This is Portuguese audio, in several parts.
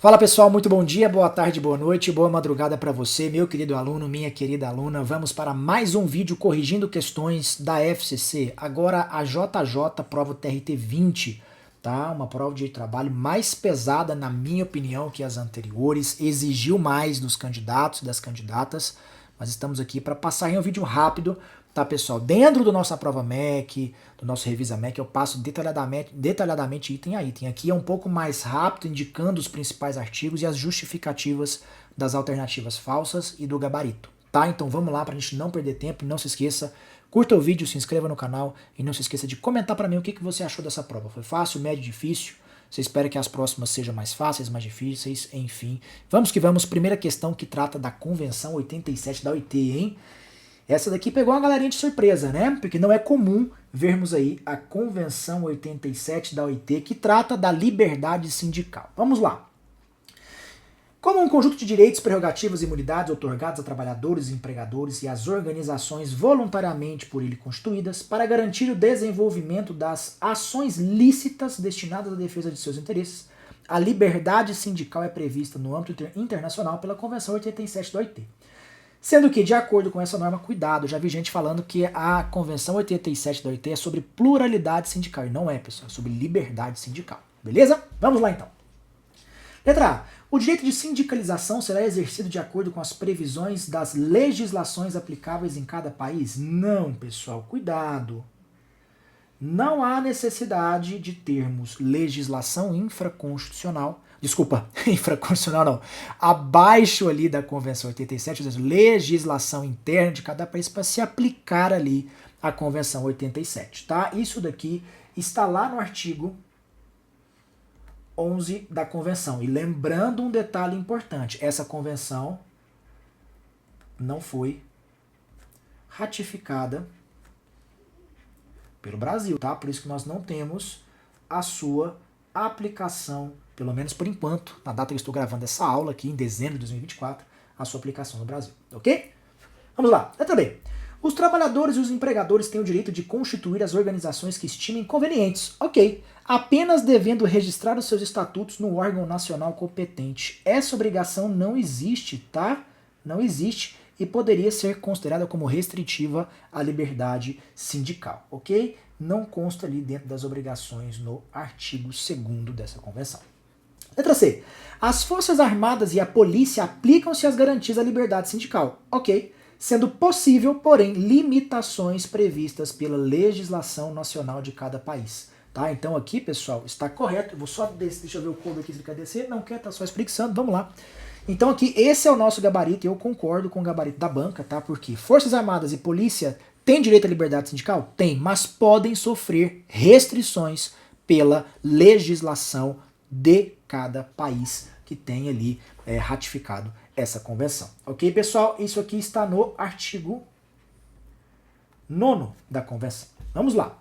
Fala pessoal, muito bom dia, boa tarde, boa noite, boa madrugada para você, meu querido aluno, minha querida aluna. Vamos para mais um vídeo corrigindo questões da FCC. Agora a JJ prova TRT 20, tá? Uma prova de trabalho mais pesada, na minha opinião, que as anteriores. Exigiu mais dos candidatos e das candidatas, mas estamos aqui para passar em um vídeo rápido, tá, pessoal? Dentro do nossa prova MEC, do nosso Revisa MEC, eu passo detalhadamente item a item. Aqui é um pouco mais rápido, indicando os principais artigos e as justificativas das alternativas falsas e do gabarito, tá? Então vamos lá para a gente não perder tempo. Não se esqueça, curta o vídeo, se inscreva no canal e não se esqueça de comentar para mim o que você achou dessa prova. Foi fácil, médio, difícil? Você espera que as próximas sejam mais fáceis, mais difíceis, enfim. Vamos que vamos. Primeira questão que trata da Convenção 87 da OIT, hein? Essa daqui pegou uma galerinha de surpresa, né? Porque não é comum vermos aí a Convenção 87 da OIT, que trata da liberdade sindical. Vamos lá. Como um conjunto de direitos, prerrogativas e imunidades outorgados a trabalhadores, empregadores e às organizações voluntariamente por ele constituídas para garantir o desenvolvimento das ações lícitas destinadas à defesa de seus interesses, a liberdade sindical é prevista no âmbito internacional pela Convenção 87 da OIT. Sendo que, de acordo com essa norma, cuidado, já vi gente falando que a Convenção 87 da OIT é sobre pluralidade sindical. E não é, pessoal, é sobre liberdade sindical. Beleza? Vamos lá, então. Letra A. O direito de sindicalização será exercido de acordo com as previsões das legislações aplicáveis em cada país? Não, pessoal, cuidado. Não há necessidade de termos legislação infraconstitucional, infraconstitucional não, abaixo ali da Convenção 87, ou seja, legislação interna de cada país para se aplicar ali a Convenção 87, tá? Isso daqui está lá no artigo 11 da Convenção. E lembrando um detalhe importante, essa Convenção não foi ratificada pelo Brasil, tá? Por isso que nós não temos a sua aplicação, pelo menos por enquanto, na data que eu estou gravando essa aula aqui, em dezembro de 2024, a sua aplicação no Brasil, ok? Vamos lá, letra B. Os trabalhadores e os empregadores têm o direito de constituir as organizações que estimem convenientes, ok, apenas devendo registrar os seus estatutos no órgão nacional competente. Essa obrigação não existe, tá? Não existe e poderia ser considerada como restritiva à liberdade sindical, ok? Não consta ali dentro das obrigações no artigo 2º dessa convenção. Letra C. As Forças Armadas e a Polícia aplicam-se às garantias da liberdade sindical, ok? Sendo possível, porém, limitações previstas pela legislação nacional de cada país. Tá? Então aqui, pessoal, está correto. Eu vou só deixa eu ver o código aqui se ele quer descer. Não quer, tá só espreguiçando. Vamos lá. Então aqui, esse é o nosso gabarito, e eu concordo com o gabarito da banca, tá? Porque Forças Armadas e Polícia têm direito à liberdade sindical? Tem, mas podem sofrer restrições pela legislação de cada país que tem ali ratificado essa convenção. Ok, pessoal? Isso aqui está no artigo 9º da convenção. Vamos lá.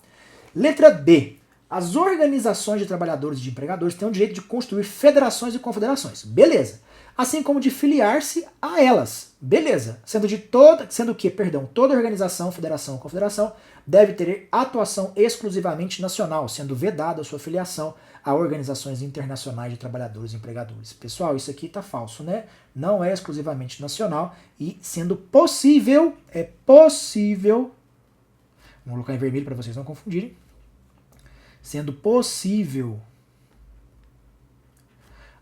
Letra B. As organizações de trabalhadores e de empregadores têm o direito de constituir federações e confederações. Beleza. Assim como de filiar-se a elas. Beleza. Sendo que, toda organização, federação ou confederação deve ter atuação exclusivamente nacional, sendo vedada a sua filiação a organizações internacionais de trabalhadores e empregadores. Pessoal, isso aqui tá falso, né? Não é exclusivamente nacional e sendo possível, vamos colocar em vermelho para vocês não confundirem, sendo possível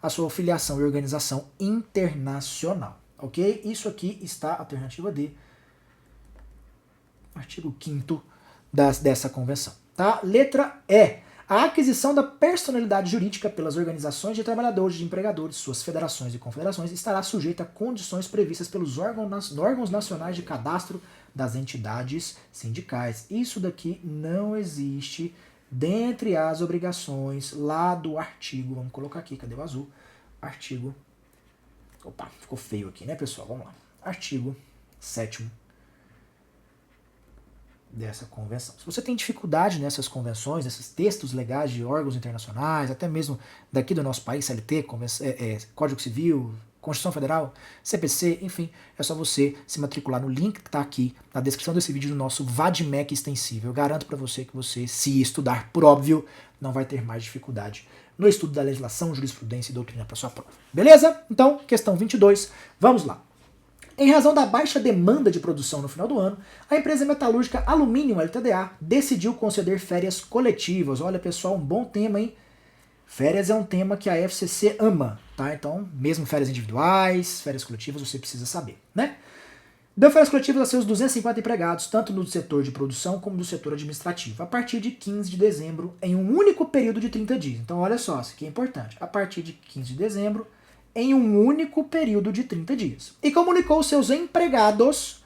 a sua filiação e organização internacional, ok? Isso aqui está a alternativa D, artigo 5º dessa convenção, tá? Letra E. A aquisição da personalidade jurídica pelas organizações de trabalhadores e de empregadores, suas federações e confederações, estará sujeita a condições previstas pelos órgãos nacionais de cadastro das entidades sindicais. Isso daqui não existe dentre as obrigações lá do artigo, vamos colocar aqui, cadê o azul? Artigo, opa, ficou feio aqui, né, pessoal? Vamos lá. Artigo 7º dessa convenção. Se você tem dificuldade nessas convenções, nesses textos legais de órgãos internacionais, até mesmo daqui do nosso país, CLT, Código Civil, Constituição Federal, CPC, enfim, é só você se matricular no link que está aqui na descrição desse vídeo do nosso VADMEC extensível. Eu garanto para você que você, se estudar por óbvio, não vai ter mais dificuldade no estudo da legislação, jurisprudência e doutrina para sua prova. Beleza? Então, questão 22, vamos lá. Em razão da baixa demanda de produção no final do ano, a empresa metalúrgica Aluminium Ltda decidiu conceder férias coletivas. Olha, pessoal, um bom tema, hein? Férias é um tema que a FCC ama, tá? Então, mesmo férias individuais, férias coletivas, você precisa saber, né? Deu férias coletivas a seus 250 empregados, tanto no setor de produção como no setor administrativo, a partir de 15 de dezembro, em um único período de 30 dias. Então, olha só, isso aqui é importante. A partir de 15 de dezembro, em um único período de 30 dias. E comunicou seus empregados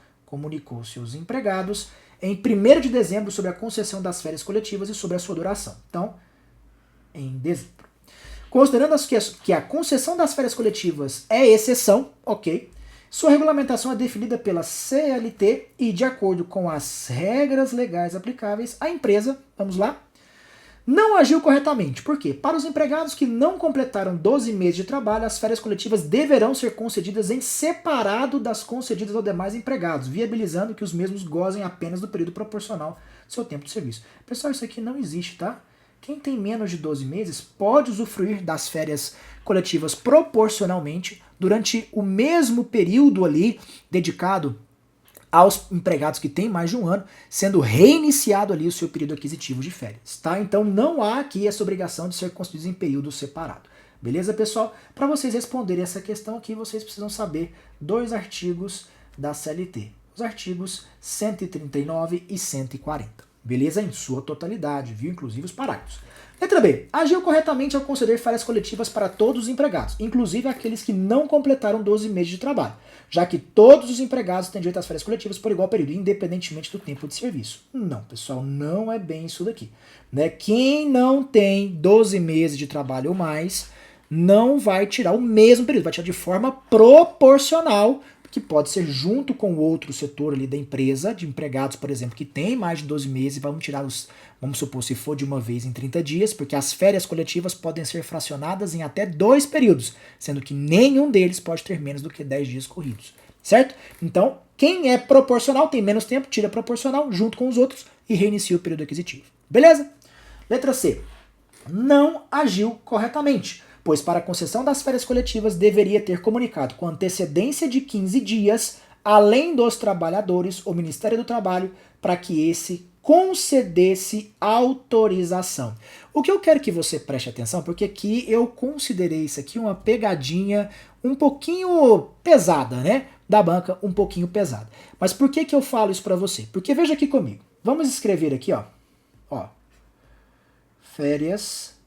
em 1º de dezembro sobre a concessão das férias coletivas e sobre a sua duração. Então, em dezembro. Considerando que a concessão das férias coletivas é exceção, ok, sua regulamentação é definida pela CLT e, de acordo com as regras legais aplicáveis, a empresa, vamos lá, não agiu corretamente. Por quê? Para os empregados que não completaram 12 meses de trabalho, as férias coletivas deverão ser concedidas em separado das concedidas aos demais empregados, viabilizando que os mesmos gozem apenas do período proporcional do seu tempo de serviço. Pessoal, isso aqui não existe, tá? Quem tem menos de 12 meses pode usufruir das férias coletivas proporcionalmente durante o mesmo período ali dedicado aos empregados que têm mais de um ano, sendo reiniciado ali o seu período aquisitivo de férias, tá? Então não há aqui essa obrigação de ser concedidos em período separado. Beleza, pessoal? Para vocês responderem essa questão aqui, vocês precisam saber 2 artigos da CLT. Os artigos 139 e 140. Beleza? Em sua totalidade, viu? Inclusive os parágrafos. Letra B. Agiu corretamente ao conceder férias coletivas para todos os empregados, inclusive aqueles que não completaram 12 meses de trabalho, já que todos os empregados têm direito às férias coletivas por igual período, independentemente do tempo de serviço. Não, pessoal, não é bem isso daqui. Né? Quem não tem 12 meses de trabalho ou mais, não vai tirar o mesmo período, vai tirar de forma proporcional, que pode ser junto com o outro setor ali da empresa, de empregados, por exemplo, que tem mais de 12 meses, vamos tirar os, vamos supor, se for de uma vez em 30 dias, porque as férias coletivas podem ser fracionadas em até 2 períodos, sendo que nenhum deles pode ter menos do que 10 dias corridos, certo? Então, quem é proporcional, tem menos tempo, tira proporcional junto com os outros e reinicia o período aquisitivo. Beleza? Letra C. Não agiu corretamente, pois para a concessão das férias coletivas deveria ter comunicado com antecedência de 15 dias, além dos trabalhadores, o Ministério do Trabalho, para que esse concedesse autorização. O que eu quero que você preste atenção, porque aqui eu considerei isso aqui uma pegadinha um pouquinho pesada, né? Da banca, um pouquinho pesada. Mas por que eu falo isso para você? Porque veja aqui comigo. Vamos escrever aqui, ó. Férias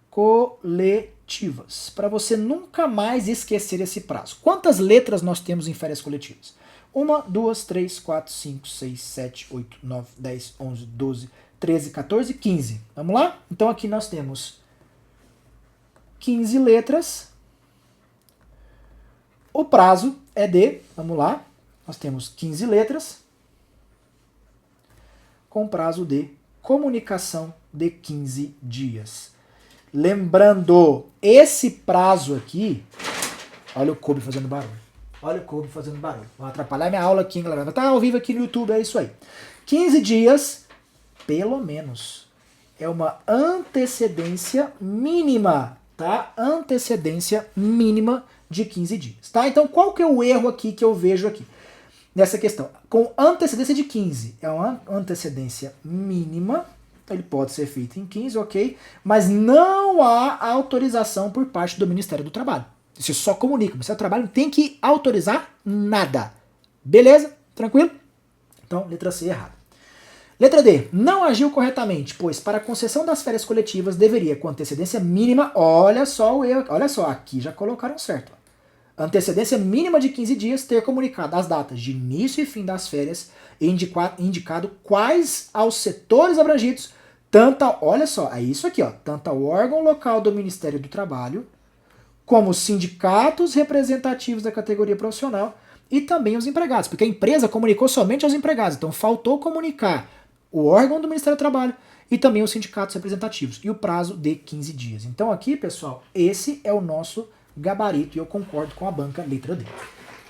coletivas, para você nunca mais esquecer esse prazo. Quantas letras nós temos em férias coletivas? 1, 2, 3, 4, 5, 6, 7, 8, 9, 10, 11, 12, 13, 14, 15. Vamos lá? Então aqui nós temos 15 letras. O prazo é de, vamos lá, nós temos 15 letras com prazo de comunicação de 15 dias. Lembrando, esse prazo aqui, olha o Kobe fazendo barulho. Olha o Kobe fazendo barulho. Vou atrapalhar minha aula aqui, galera. Tá ao vivo aqui no YouTube, é isso aí. 15 dias, pelo menos, é uma antecedência mínima, tá? Antecedência mínima de 15 dias, tá? Então, qual que é o erro aqui que eu vejo aqui nessa questão? Com antecedência de 15, é uma antecedência mínima. Ele pode ser feito em 15, ok, mas não há autorização por parte do Ministério do Trabalho. Você só comunica, o Ministério do Trabalho não tem que autorizar nada. Beleza? Tranquilo? Então, letra C errada. Letra D. Não agiu corretamente, pois para a concessão das férias coletivas deveria, com antecedência mínima, olha só o erro, olha só, aqui já colocaram certo. Antecedência mínima de 15 dias, ter comunicado as datas de início e fim das férias e indicado quais aos setores abrangidos, olha só, é isso aqui, ó, tanto ao órgão local do Ministério do Trabalho, como os sindicatos representativos da categoria profissional e também os empregados, porque a empresa comunicou somente aos empregados, então faltou comunicar o órgão do Ministério do Trabalho e também os sindicatos representativos, e o prazo de 15 dias. Então aqui, pessoal, esse é o nosso gabarito e eu concordo com a banca letra D.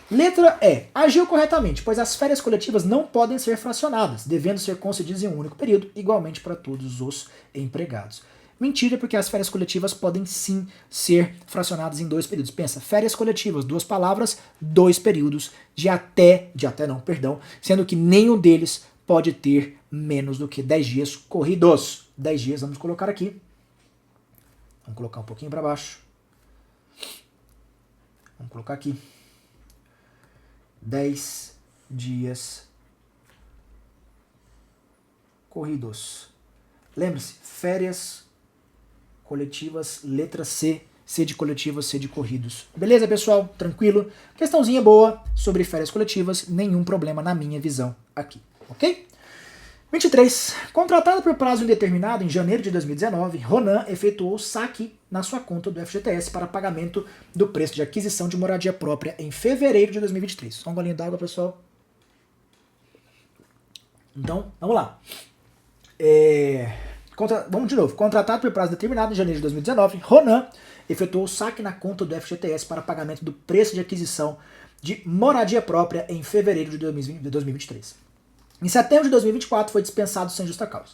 Letra E. Agiu corretamente, pois as férias coletivas não podem ser fracionadas, devendo ser concedidas em um único período, igualmente para todos os empregados. Mentira, porque as férias coletivas podem sim ser fracionadas em 2 períodos. Pensa, férias coletivas, 2 palavras, 2 períodos de até não, perdão, sendo que nenhum deles pode ter menos do que 10 dias corridos. 10 dias, vamos colocar aqui. Vamos colocar um pouquinho para baixo. Vamos colocar aqui. 10 dias corridos. Lembre-se, férias coletivas, letra C. C de coletivas, C de corridos. Beleza, pessoal? Tranquilo? Questãozinha boa sobre férias coletivas, nenhum problema na minha visão aqui, ok? 23. Contratado por prazo indeterminado em janeiro de 2019, Ronan efetuou saque na sua conta do FGTS para pagamento do preço de aquisição de moradia própria em fevereiro de 2023. Só um golinho d'água, pessoal. Então, vamos lá. Vamos de novo. Contratado por prazo determinado em janeiro de 2019, Ronan efetuou saque na conta do FGTS para pagamento do preço de aquisição de moradia própria em fevereiro de 2023. Em setembro de 2024 foi dispensado sem justa causa.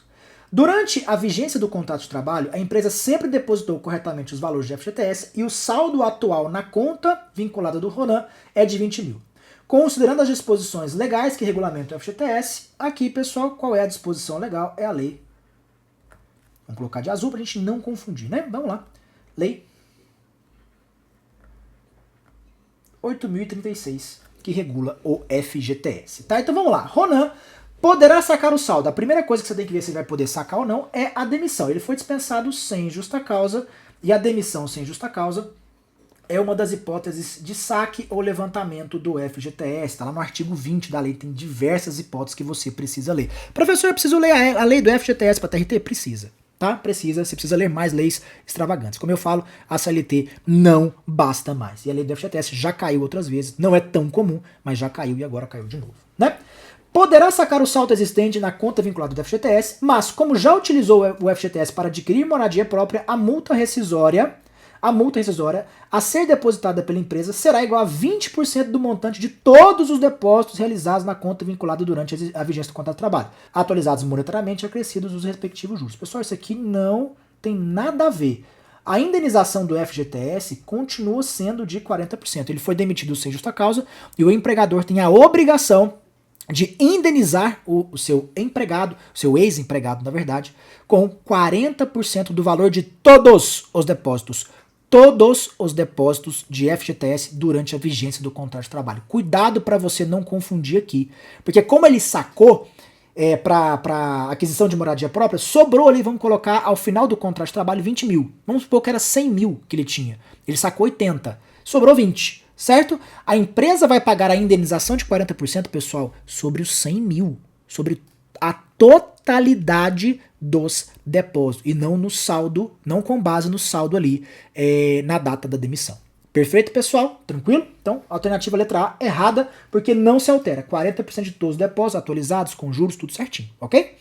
Durante a vigência do contrato de trabalho, a empresa sempre depositou corretamente os valores de FGTS e o saldo atual na conta vinculada do Ronan é de 20 mil. Considerando as disposições legais que regulamentam o FGTS, aqui, pessoal, qual é a disposição legal? É a lei. Vamos colocar de azul para a gente não confundir, né? Vamos lá. Lei 8.036, que regula o FGTS. Tá? Então vamos lá. Ronan poderá sacar o saldo. A primeira coisa que você tem que ver se ele vai poder sacar ou não é a demissão. Ele foi dispensado sem justa causa, e a demissão sem justa causa é uma das hipóteses de saque ou levantamento do FGTS. Está lá no artigo 20 da lei, tem diversas hipóteses que você precisa ler. Professor, eu preciso ler a lei do FGTS para TRT? Precisa. Tá? Precisa, você precisa ler mais leis extravagantes. Como eu falo, a CLT não basta mais. E a lei do FGTS já caiu outras vezes, não é tão comum, mas já caiu e agora caiu de novo, né? Poderá sacar o saldo existente na conta vinculada do FGTS, mas como já utilizou o FGTS para adquirir moradia própria, a multa rescisória a ser depositada pela empresa será igual a 20% do montante de todos os depósitos realizados na conta vinculada durante a vigência do contrato de trabalho, atualizados monetariamente e acrescidos os respectivos juros. Pessoal, isso aqui não tem nada a ver. A indenização do FGTS continua sendo de 40%. Ele foi demitido sem justa causa e o empregador tem a obrigação de indenizar o seu empregado, o seu ex-empregado, na verdade, com 40% do valor de todos os depósitos de FGTS durante a vigência do contrato de trabalho. Cuidado para você não confundir aqui, porque como ele sacou para aquisição de moradia própria, sobrou ali, vamos colocar ao final do contrato de trabalho 20 mil. Vamos supor que era 100 mil que ele tinha. Ele sacou 80, sobrou 20, certo? A empresa vai pagar a indenização de 40%, pessoal, sobre os 100 mil, sobre a totalidade dos depósitos, e não no saldo, não com base no saldo ali na data da demissão. Perfeito, pessoal? Tranquilo? Então, alternativa letra A, errada, porque não se altera. 40% de todos os depósitos atualizados, com juros, tudo certinho, ok?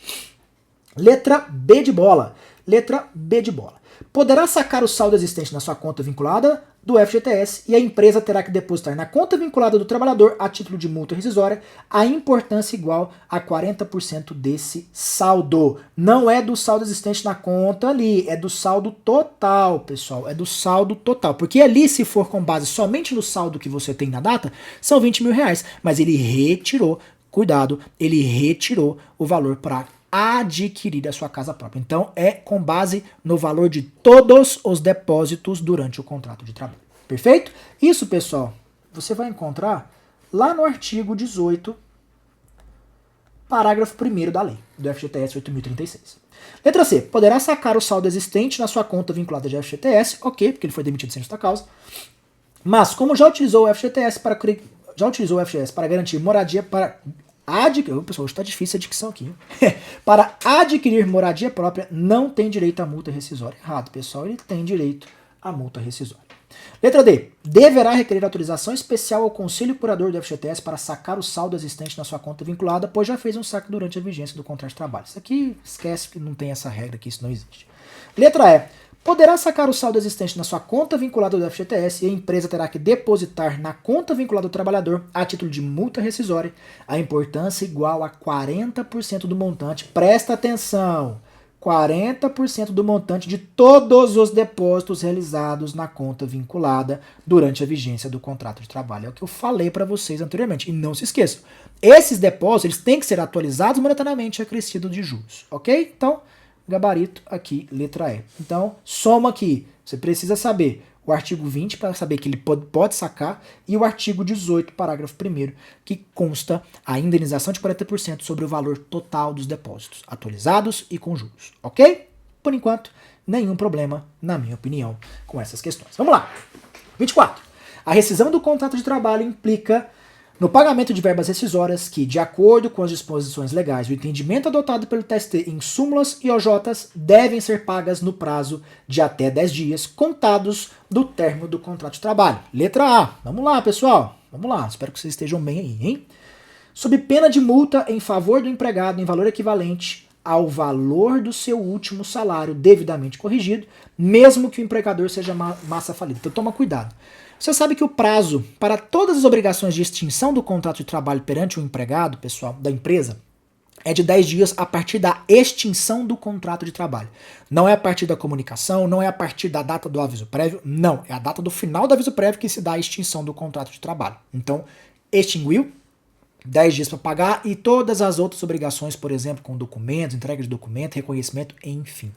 Letra B de bola. Letra B de bola. Poderá sacar o saldo existente na sua conta vinculada do FGTS e a empresa terá que depositar na conta vinculada do trabalhador, a título de multa rescisória, a importância igual a 40% desse saldo. Não é do saldo existente na conta ali, é do saldo total, pessoal. É do saldo total. Porque ali, se for com base somente no saldo que você tem na data, são 20 mil reais. Mas ele retirou, cuidado, ele retirou o valor para adquirir a sua casa própria. Então, é com base no valor de todos os depósitos durante o contrato de trabalho. Perfeito? Isso, pessoal, você vai encontrar lá no artigo 18, parágrafo 1º da lei, do FGTS 8.036. Letra C. Poderá sacar o saldo existente na sua conta vinculada de FGTS, ok, porque ele foi demitido sem justa causa, mas como já utilizou o FGTS para garantir moradia para pessoal, está difícil a dicção aqui. Para adquirir moradia própria, não tem direito à multa rescisória. Errado, pessoal, ele tem direito à multa rescisória. Letra D. Deverá requerer autorização especial ao Conselho Curador do FGTS para sacar o saldo existente na sua conta vinculada, pois já fez um saque durante a vigência do contrato de trabalho. Isso aqui, esquece que não tem essa regra aqui, isso não existe. Letra E. Poderá sacar o saldo existente na sua conta vinculada do FGTS e a empresa terá que depositar na conta vinculada do trabalhador, a título de multa rescisória, a importância igual a 40% do montante. Presta atenção! 40% do montante de todos os depósitos realizados na conta vinculada durante a vigência do contrato de trabalho. É o que eu falei para vocês anteriormente. E não se esqueçam, esses depósitos eles têm que ser atualizados monetariamente acrescido de juros, ok? Então, gabarito aqui, letra E. Então, soma aqui. Você precisa saber o artigo 20 para saber que ele pode sacar e o artigo 18, parágrafo 1º, que consta a indenização de 40% sobre o valor total dos depósitos, atualizados e com juros, ok? Por enquanto, nenhum problema, na minha opinião, com essas questões. Vamos lá. 24. A rescisão do contrato de trabalho implica no pagamento de verbas rescisórias que, de acordo com as disposições legais do entendimento adotado pelo TST em súmulas e OJs, devem ser pagas no prazo de até 10 dias, contados do término do contrato de trabalho. Letra A. Vamos lá, pessoal. Vamos lá. Espero que vocês estejam bem aí, hein? Sob pena de multa em favor do empregado em valor equivalente ao valor do seu último salário devidamente corrigido, mesmo que o empregador seja massa falida. Então toma cuidado. Você sabe que o prazo para todas as obrigações de extinção do contrato de trabalho perante o empregado, pessoal, da empresa, é de 10 dias a partir da extinção do contrato de trabalho. Não é a partir da comunicação, não é a partir da data do aviso prévio, não. É a data do final do aviso prévio que se dá a extinção do contrato de trabalho. Então, extinguiu, 10 dias para pagar e todas as outras obrigações, por exemplo, com documentos, entrega de documento, reconhecimento, enfim.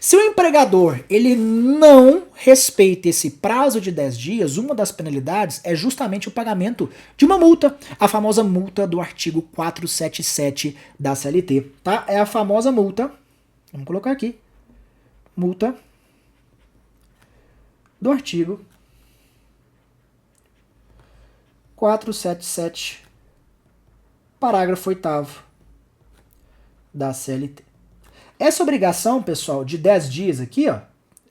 Se o empregador ele não respeita esse prazo de 10 dias, uma das penalidades é justamente o pagamento de uma multa, a famosa multa do artigo 477 da CLT, tá? É a famosa multa, vamos colocar aqui, multa do artigo 477 parágrafo 8º da CLT. Essa obrigação, pessoal, de 10 dias aqui, ó,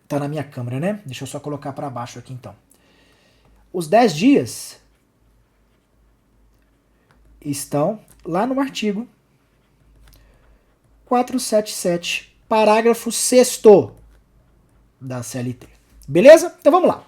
tá na minha câmera, né? Deixa eu só colocar para baixo aqui, então. Os 10 dias estão lá no artigo 477, parágrafo 6º da CLT. Beleza? Então vamos lá.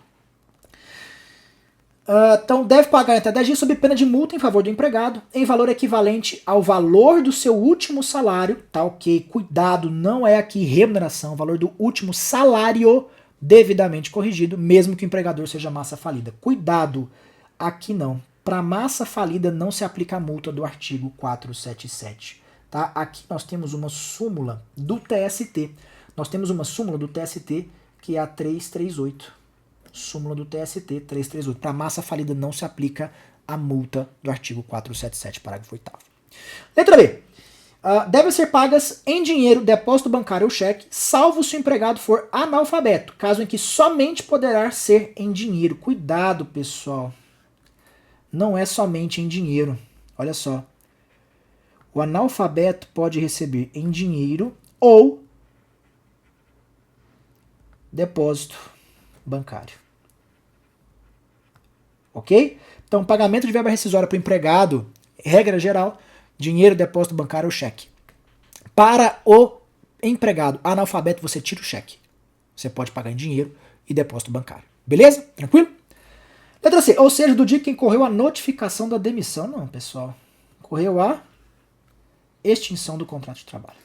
Então deve pagar em até 10 dias sob pena de multa em favor do empregado em valor equivalente ao valor do seu último salário, tá ok? Cuidado, não é aqui remuneração, valor do último salário devidamente corrigido, mesmo que o empregador seja massa falida. Cuidado, aqui não. Para massa falida não se aplica a multa do artigo 477, tá? Aqui nós temos uma súmula do TST. Nós temos uma súmula do TST que é a 338. Súmula do TST 338. Para massa falida não se aplica a multa do artigo 477, parágrafo 8º. Letra B. Devem ser pagas em dinheiro, depósito bancário ou cheque, salvo se o empregado for analfabeto, caso em que somente poderá ser em dinheiro. Cuidado, pessoal. Não é somente em dinheiro. Olha só. O analfabeto pode receber em dinheiro ou depósito bancário. Ok? Então, pagamento de verba rescisória para o empregado, regra geral, dinheiro, depósito bancário ou cheque. Para o empregado analfabeto, você tira o cheque. Você pode pagar em dinheiro e depósito bancário. Beleza? Tranquilo? Letra C. Ou seja, do dia que incorreu a notificação da demissão. Não, pessoal. Incorreu a extinção do contrato de trabalho.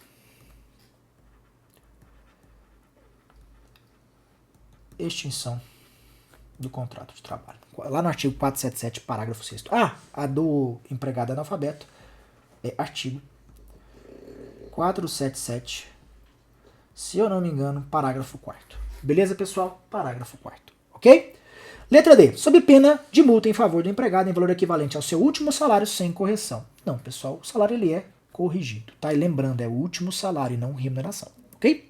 Extinção do contrato de trabalho. Lá no artigo 477, parágrafo 6º. A do empregado analfabeto é artigo 477, se eu não me engano, parágrafo 4º. Beleza, pessoal? Parágrafo 4º. Ok? Letra D. Sob pena de multa em favor do empregado em valor equivalente ao seu último salário sem correção. Não, pessoal, o salário ele é corrigido, tá? E lembrando, é o último salário e não remuneração. Ok?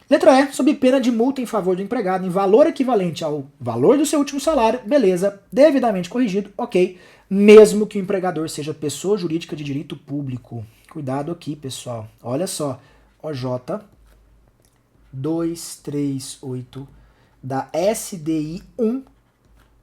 Letra E, sob pena de multa em favor do empregado em valor equivalente ao valor do seu último salário, beleza, devidamente corrigido, ok, mesmo que o empregador seja pessoa jurídica de direito público. Cuidado aqui, pessoal. Olha só, OJ 238 da SDI 1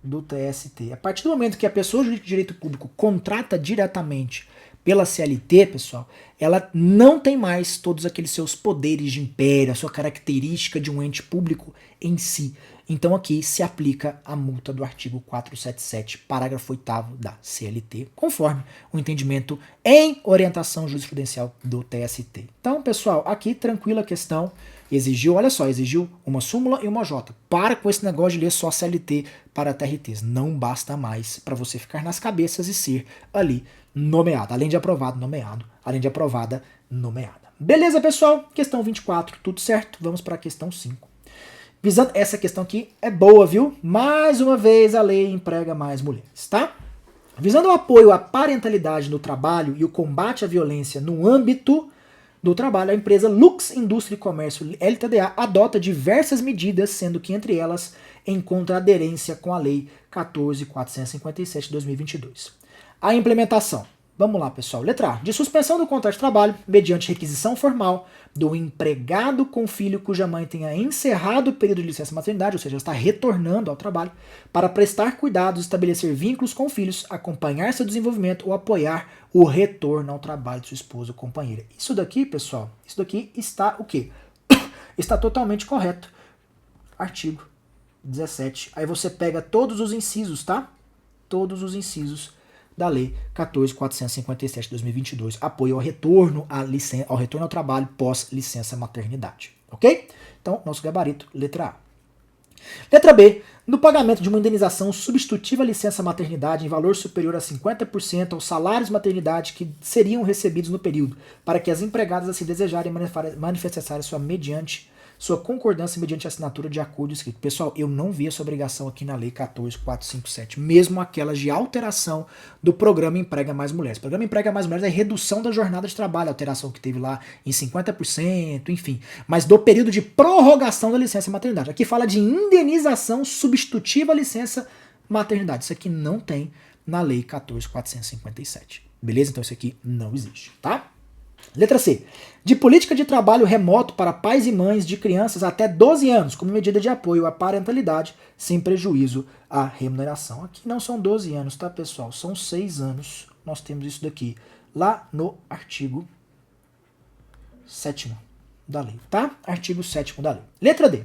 do TST. A partir do momento que a pessoa jurídica de direito público contrata diretamente pela CLT, pessoal, ela não tem mais todos aqueles seus poderes de império, a sua característica de um ente público em si. Então aqui se aplica a multa do artigo 477, parágrafo 8º da CLT, conforme o entendimento em orientação jurisprudencial do TST. Então, pessoal, aqui tranquila a questão. Exigiu, olha só, exigiu uma súmula e uma J. Para com esse negócio de ler só CLT para TRTs. Não basta mais para você ficar nas cabeças e ser ali nomeado. Além de aprovado, nomeado. Além de aprovada, nomeada. Beleza, pessoal? Questão 24, tudo certo? Vamos para a questão 5. Visando essa questão aqui é boa, viu? Mais uma vez a lei emprega mais mulheres, tá? Visando o apoio à parentalidade no trabalho e o combate à violência no âmbito do trabalho, a empresa Lux Indústria e Comércio LTDA adota diversas medidas, sendo que entre elas encontra aderência com a Lei 14.457 de 2022. A implementação. Vamos lá, pessoal. Letra A. De suspensão do contrato de trabalho, mediante requisição formal do empregado com filho cuja mãe tenha encerrado o período de licença maternidade, ou seja, está retornando ao trabalho, para prestar cuidados, estabelecer vínculos com filhos, acompanhar seu desenvolvimento ou apoiar o retorno ao trabalho de sua esposa ou companheira. Isso daqui, pessoal, isso daqui está o quê? Está totalmente correto. Artigo 17. Aí você pega todos os incisos, tá? Todos os incisos da Lei 14.457 de 2022, apoio ao retorno ao trabalho pós licença maternidade, ok? Então, nosso gabarito, letra A. Letra B, no pagamento de uma indenização substitutiva à licença maternidade em valor superior a 50% aos salários maternidade que seriam recebidos no período, para que as empregadas assim desejarem manifestar sua concordância mediante assinatura de acordo escrito. Pessoal, eu não vi essa obrigação aqui na Lei 14.457, mesmo aquelas de alteração do Programa Emprega Mais Mulheres. O Programa Emprega Mais Mulheres é redução da jornada de trabalho, a alteração que teve lá em 50%, enfim. Mas do período de prorrogação da licença maternidade. Aqui fala de indenização substitutiva à licença maternidade. Isso aqui não tem na Lei 14.457. Beleza? Então isso aqui não existe, tá? Letra C. De política de trabalho remoto para pais e mães de crianças até 12 anos, como medida de apoio à parentalidade, sem prejuízo à remuneração. Aqui não são 12 anos, tá, pessoal? São 6 anos. Nós temos isso daqui lá no artigo 7º da lei, tá? Artigo 7º da lei. Letra D.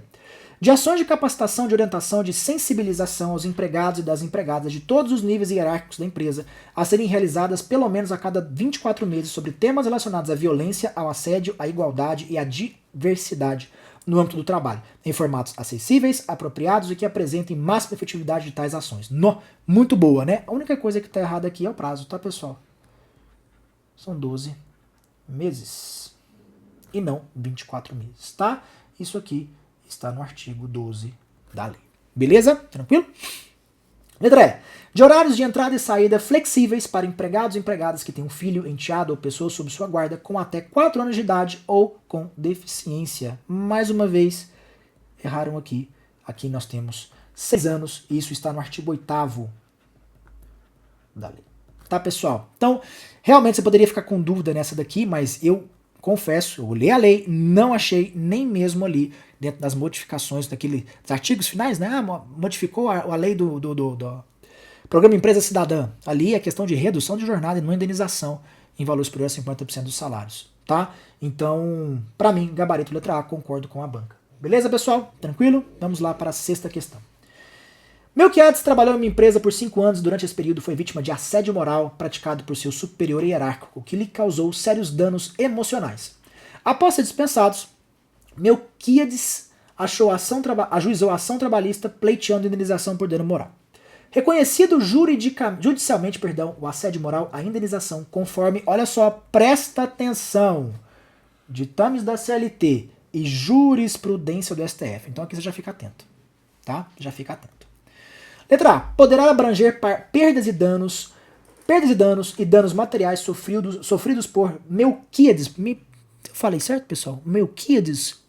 De ações de capacitação, de orientação, de sensibilização aos empregados e das empregadas de todos os níveis hierárquicos da empresa, a serem realizadas pelo menos a cada 24 meses sobre temas relacionados à violência, ao assédio, à igualdade e à diversidade no âmbito do trabalho, em formatos acessíveis, apropriados e que apresentem máxima efetividade de tais ações. Muito boa, né? A única coisa que está errada aqui é o prazo, tá, pessoal? São 12 meses e não 24 meses, tá? Isso aqui está no artigo 12 da lei. Beleza? Tranquilo? Letra E. De horários de entrada e saída flexíveis para empregados e empregadas que têm um filho, enteado ou pessoa sob sua guarda com até 4 anos de idade ou com deficiência. Mais uma vez, erraram aqui. Aqui nós temos 6 anos e isso está no artigo 8º da lei. Tá, pessoal? Então, realmente você poderia ficar com dúvida nessa daqui, mas eu confesso, eu olhei a lei, não achei nem mesmo ali dentro das modificações dos artigos finais, né? Modificou a lei do Programa Empresa Cidadã. Ali é questão de redução de jornada e não indenização em valor superior a 50% dos salários, tá? Então, para mim, gabarito letra A, concordo com a banca. Beleza, pessoal? Tranquilo? Vamos lá para a 6ª questão. Melquiades trabalhou em uma empresa por 5 anos e durante esse período foi vítima de assédio moral praticado por seu superior hierárquico, o que lhe causou sérios danos emocionais. Após ser dispensados, Melquiades ajuizou a ação trabalhista pleiteando indenização por dano moral. Reconhecido judicialmente, o assédio moral, a indenização, conforme, olha só, presta atenção, ditames da CLT e jurisprudência do STF. Então aqui você já fica atento, tá? Já fica atento. Letra A. Poderá abranger perdas e danos e danos materiais sofridos por Melquiades. Eu falei certo, pessoal? Melquiades,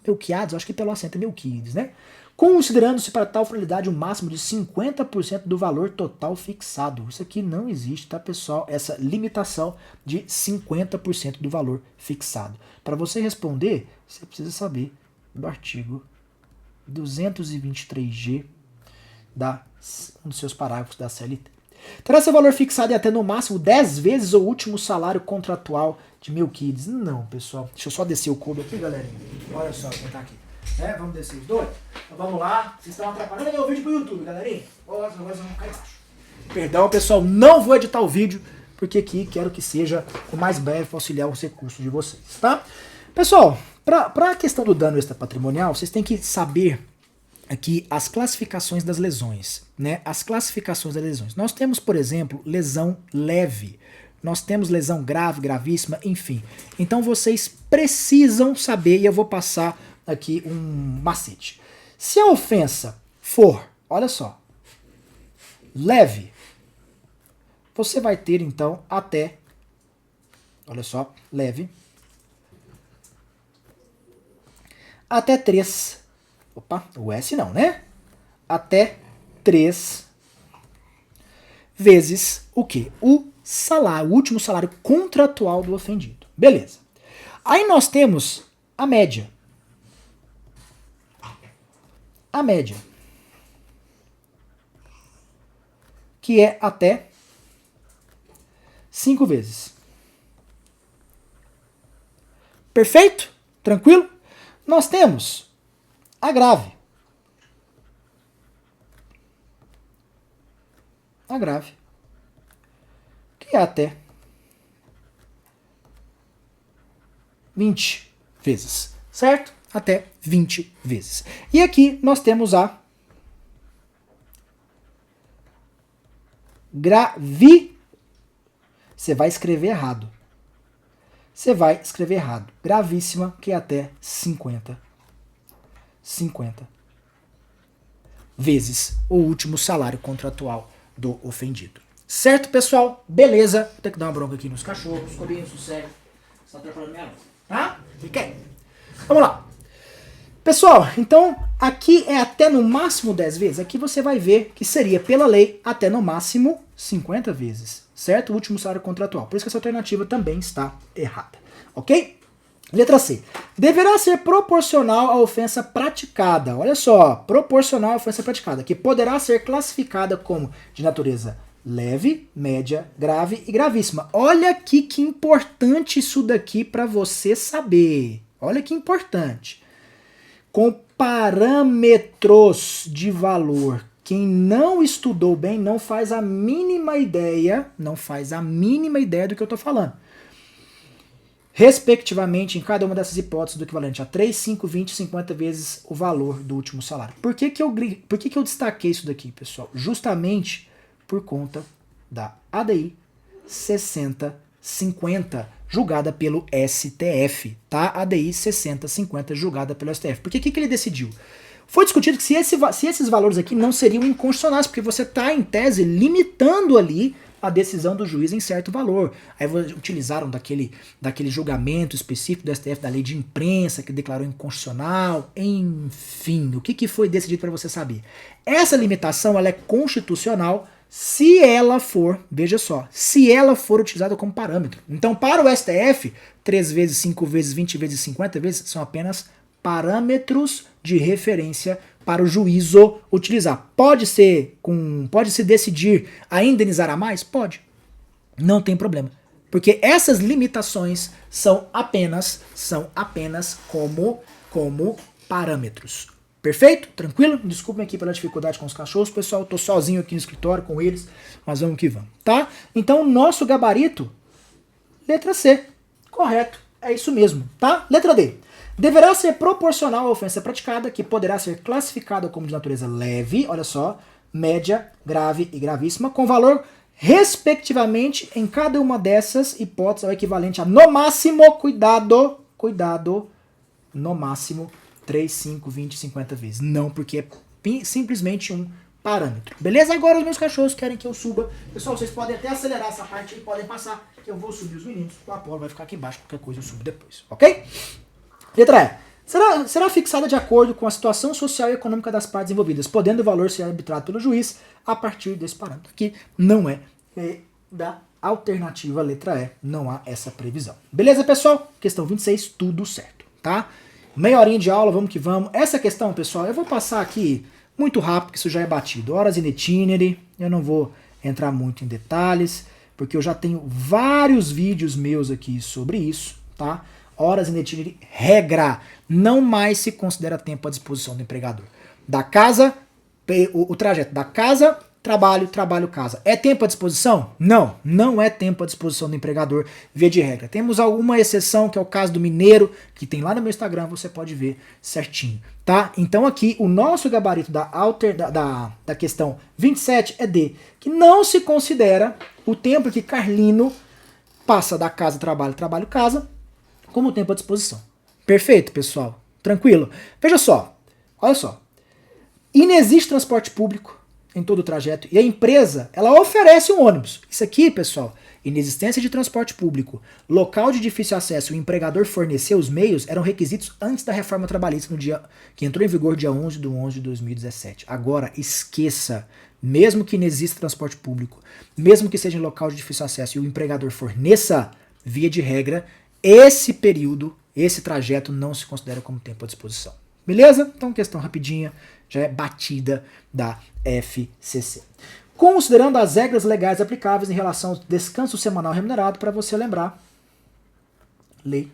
acho que pelo acento é Melquiades, né? Considerando-se para tal finalidade o máximo de 50% do valor total fixado. Isso aqui não existe, tá, pessoal? Essa limitação de 50% do valor fixado. Para você responder, você precisa saber do artigo 223G um dos seus parágrafos da CLT. Terá seu valor fixado em até no máximo 10 vezes o último salário contratual de Melquiades. Não, pessoal. Deixa eu só descer o code aqui, galerinha. Olha só quem tá aqui. né? Vamos descer os dois? Então vamos lá. Vocês estão atrapalhando meu vídeo pro YouTube, galerinha. Os negócios vão cair embaixo. Perdão, pessoal, não vou editar o vídeo, porque aqui quero que seja o mais breve para auxiliar os recursos de vocês, tá? Pessoal, para a questão do dano extrapatrimonial, vocês têm que saber aqui as classificações das lesões, né? As classificações das lesões. Nós temos, por exemplo, lesão leve. Nós temos lesão grave, gravíssima, enfim. Então vocês precisam saber, e eu vou passar aqui um macete. Se a ofensa for, olha só, leve, você vai ter então até, olha só, leve, até 3, opa, o S não, né? Até 3 vezes o quê? O salário, o último salário contratual do ofendido. Beleza. Aí nós temos a média. A média. Que é até 5 vezes. Perfeito? Tranquilo? Nós temos a grave. A grave. Que é até 20 vezes. Certo? Até 20 vezes. E aqui nós temos a grave. Você vai escrever errado. Você vai escrever errado. Gravíssima, que é até 50 vezes o último salário contratual do ofendido. Certo, pessoal? Beleza. Vou ter que dar uma bronca aqui nos cachorros. Cobinho, sossego. Só atrapalhando minha mão. Tá? Fica aí. Vamos lá. Pessoal, então aqui é até no máximo 10 vezes. Aqui você vai ver que seria, pela lei, até no máximo 50 vezes. Certo? O último salário contratual. Por isso que essa alternativa também está errada. Ok? Letra C. Deverá ser proporcional à ofensa praticada. Olha só, proporcional à ofensa praticada, que poderá ser classificada como de natureza leve, média, grave e gravíssima. Olha aqui que importante isso daqui para você saber. Olha que importante. Com parâmetros de valor. Quem não estudou bem não faz a mínima ideia, do que eu estou falando. Respectivamente, em cada uma dessas hipóteses do equivalente a 3, 5, 20, 50 vezes o valor do último salário. Por que que eu destaquei isso daqui, pessoal? Justamente por conta da ADI 6050, julgada pelo STF, tá? ADI 6050, julgada pelo STF. Por que que ele decidiu? Foi discutido que se esses valores aqui não seriam inconstitucionais, porque você está, em tese, limitando ali a decisão do juiz em certo valor. Aí utilizaram daquele julgamento específico do STF, da lei de imprensa, que declarou inconstitucional, enfim. O que foi decidido para você saber? Essa limitação ela é constitucional se ela for, veja só, se ela for utilizada como parâmetro. Então, para o STF, 3 vezes, 5 vezes, 20 vezes, 50 vezes, são apenas parâmetros de referência para o juízo utilizar. Pode se decidir a indenizar a mais? Pode. Não tem problema. Porque essas limitações são apenas como parâmetros. Perfeito? Tranquilo? Desculpem aqui pela dificuldade com os cachorros, pessoal. Estou sozinho aqui no escritório com eles, mas vamos que vamos, tá? Então, nosso gabarito, letra C. Correto. É isso mesmo, tá? Letra D. Deverá ser proporcional à ofensa praticada, que poderá ser classificada como de natureza leve, olha só, média, grave e gravíssima, com valor, respectivamente, em cada uma dessas hipóteses, ao equivalente a, no máximo, cuidado, no máximo, 3, 5, 20, 50 vezes. Não, porque é simplesmente um parâmetro. Beleza? Agora os meus cachorros querem que eu suba. Pessoal, vocês podem até acelerar essa parte e podem passar, que eu vou subir os meninos. O Apolo vai ficar aqui embaixo, qualquer coisa eu subo depois, ok? Letra E. Será fixada de acordo com a situação social e econômica das partes envolvidas, podendo o valor ser arbitrado pelo juiz a partir desse parâmetro. Aqui não é da alternativa letra E, não há essa previsão. Beleza, pessoal? Questão 26, tudo certo, tá? Meia horinha de aula, vamos que vamos. Essa questão, pessoal, eu vou passar aqui muito rápido, que isso já é batido. Horas in itinere, eu não vou entrar muito em detalhes, porque eu já tenho vários vídeos meus aqui sobre isso, tá? horas indefinidas, regra, não mais se considera tempo à disposição do empregador. Da casa, o trajeto da casa, trabalho, trabalho, casa. É tempo à disposição? Não, não é tempo à disposição do empregador, via de regra. Temos alguma exceção, que é o caso do mineiro, que tem lá no meu Instagram, você pode ver certinho, tá? Então aqui, o nosso gabarito da questão 27 é D, que não se considera o tempo que Carlino passa da casa, trabalho, trabalho, casa, como tempo à disposição. Perfeito, pessoal? Tranquilo? Veja só, olha só. Inexiste transporte público em todo o trajeto e a empresa, ela oferece um ônibus. Isso aqui, pessoal, inexistência de transporte público, local de difícil acesso e o empregador fornecer os meios eram requisitos antes da reforma trabalhista no dia que entrou em vigor dia 11/11/2017. Agora, esqueça, mesmo que inexista transporte público, mesmo que seja em local de difícil acesso e o empregador forneça, via de regra, esse período, esse trajeto não se considera como tempo à disposição. Beleza? Então, questão rapidinha, já é batida da FCC. Considerando as regras legais aplicáveis em relação ao descanso semanal remunerado, para você lembrar, Lei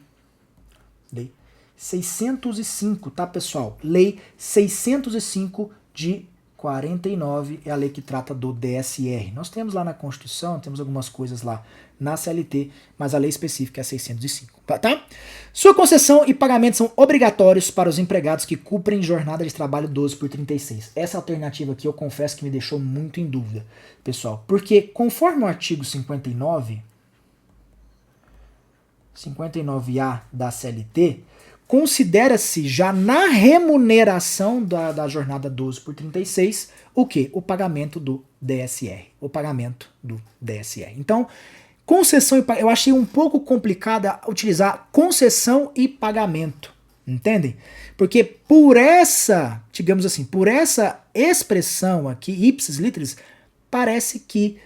605, tá, pessoal? Lei 605 de 49 é a lei que trata do DSR. Nós temos lá na Constituição, temos algumas coisas lá na CLT, mas a lei específica é a 605, tá? Sua concessão e pagamento são obrigatórios para os empregados que cumprem jornada de trabalho 12/36. Essa alternativa aqui eu confesso que me deixou muito em dúvida, pessoal, porque conforme o artigo 59A da CLT, considera-se já na remuneração da jornada 12/36 o quê? O pagamento do DSR. O pagamento do DSR. Então, concessão e pagamento, eu achei um pouco complicada utilizar concessão e pagamento. Entendem? Porque por essa, digamos assim, por essa expressão aqui, ipsis literis, parece que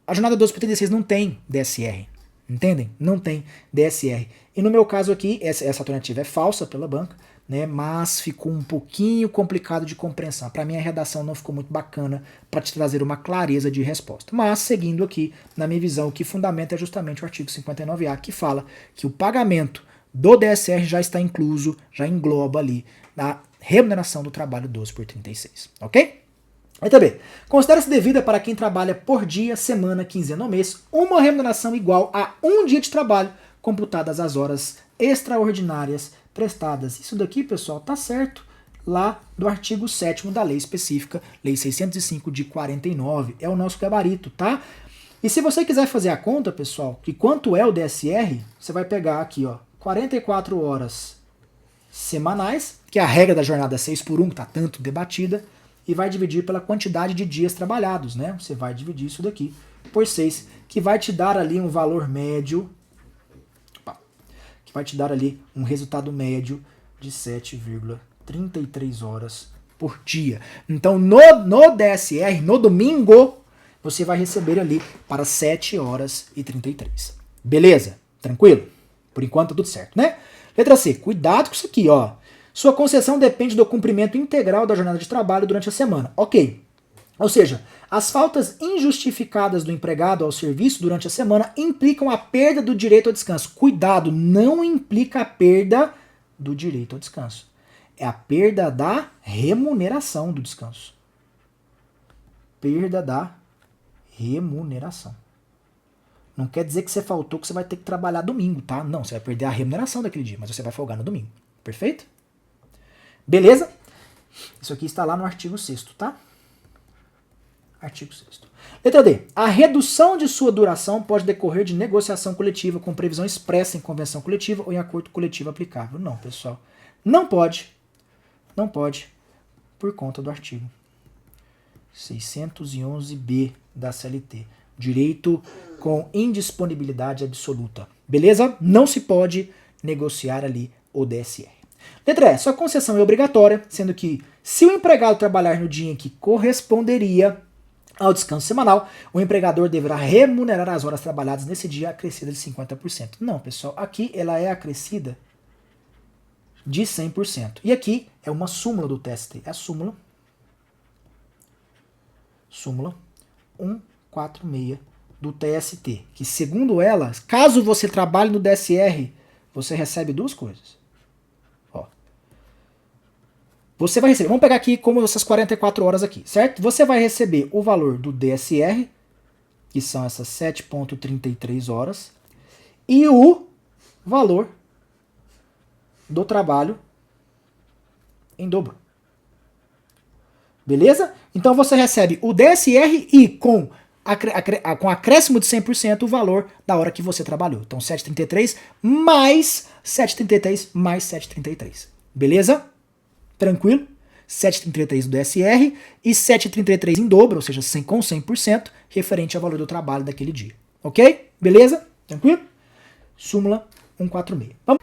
a jornada 12/36 não tem DSR. Entendem? Não tem DSR. E no meu caso aqui, essa alternativa é falsa pela banca, né? Mas ficou um pouquinho complicado de compreensão. Para mim a redação não ficou muito bacana para te trazer uma clareza de resposta. Mas seguindo aqui, na minha visão, o que fundamenta é justamente o artigo 59A, que fala que o pagamento do DSR já está incluso, já engloba ali na remuneração do trabalho 12/36. Ok? Aí também, considera-se devida para quem trabalha por dia, semana, quinzena ou mês, uma remuneração igual a um dia de trabalho, computadas as horas extraordinárias prestadas. Isso daqui, pessoal, tá certo lá do artigo 7º da lei específica, lei 605 de 49, é o nosso gabarito, tá? E se você quiser fazer a conta, pessoal, que quanto é o DSR, você vai pegar aqui, ó, 44 horas semanais, que é a regra da jornada 6x1, que tá tanto debatida, e vai dividir pela quantidade de dias trabalhados, né? Você vai dividir isso daqui por 6, que vai te dar ali um valor médio, que vai te dar ali um resultado médio de 7,33 horas por dia. Então, no DSR, no domingo, você vai receber ali para 7 horas e 33. Beleza? Tranquilo? Por enquanto, tudo certo, né? Letra C. Cuidado com isso aqui, ó. Sua concessão depende do cumprimento integral da jornada de trabalho durante a semana. Ok. Ou seja, as faltas injustificadas do empregado ao serviço durante a semana implicam a perda do direito ao descanso. Cuidado, não implica a perda do direito ao descanso. É a perda da remuneração do descanso. Perda da remuneração. Não quer dizer que você faltou que você vai ter que trabalhar domingo, tá? Não, você vai perder a remuneração daquele dia, mas você vai folgar no domingo. Perfeito? Beleza? Isso aqui está lá no artigo 6º, tá? Artigo 6º. Letra D. A redução de sua duração pode decorrer de negociação coletiva com previsão expressa em convenção coletiva ou em acordo coletivo aplicável. Não, pessoal. Não pode. Não pode. Por conta do artigo 611b da CLT. Direito com indisponibilidade absoluta. Beleza? Não se pode negociar ali o DSR. Letra E. Sua concessão é obrigatória, sendo que se o empregado trabalhar no dia em que corresponderia ao descanso semanal, o empregador deverá remunerar as horas trabalhadas nesse dia acrescida de 50%. Não, pessoal, aqui ela é acrescida de 100%. E aqui é uma súmula do TST. É a súmula 146 do TST, que segundo ela, caso você trabalhe no DSR, você recebe duas coisas. Ó. Você vai receber, vamos pegar aqui como essas 44 horas aqui, certo? Você vai receber o valor do DSR, que são essas 7,33 horas, e o valor do trabalho em dobro. Beleza? Então você recebe o DSR e com acréscimo de 100% o valor da hora que você trabalhou. Então 7,33 mais 7,33 mais 7,33. Beleza? Tranquilo? 7,33 do DSR e 7,33 em dobro, ou seja, com 100%, referente ao valor do trabalho daquele dia. Ok? Beleza? Tranquilo? Súmula 146. Vamos?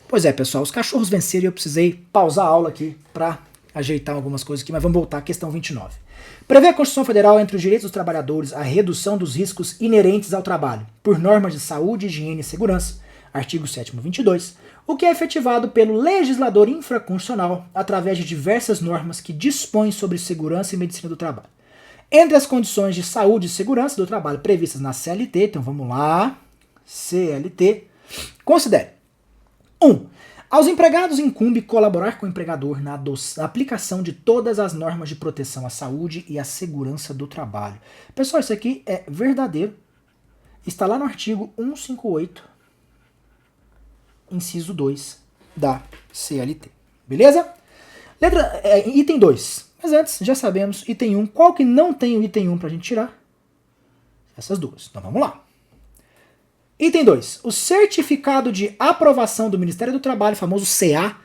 Pois é, pessoal, os cachorros venceram e eu precisei pausar a aula aqui para ajeitar algumas coisas aqui, mas vamos voltar à questão 29. Prevê a Constituição Federal entre os direitos dos trabalhadores a redução dos riscos inerentes ao trabalho, por normas de saúde, higiene e segurança, artigo 7º 22, o que é efetivado pelo legislador infraconstitucional através de diversas normas que dispõem sobre segurança e medicina do trabalho. Entre as condições de saúde e segurança do trabalho previstas na CLT, então vamos lá, CLT, considere 1. Aos empregados incumbe colaborar com o empregador na aplicação de todas as normas de proteção à saúde e à segurança do trabalho. Pessoal, isso aqui é verdadeiro. Está lá no artigo 158, inciso 2 da CLT. Beleza? Item 2. Mas antes, já sabemos, item 1. Qual que não tem o item 1 para a gente tirar? Essas duas. Então vamos lá. Item 2. O certificado de aprovação do Ministério do Trabalho, famoso CA,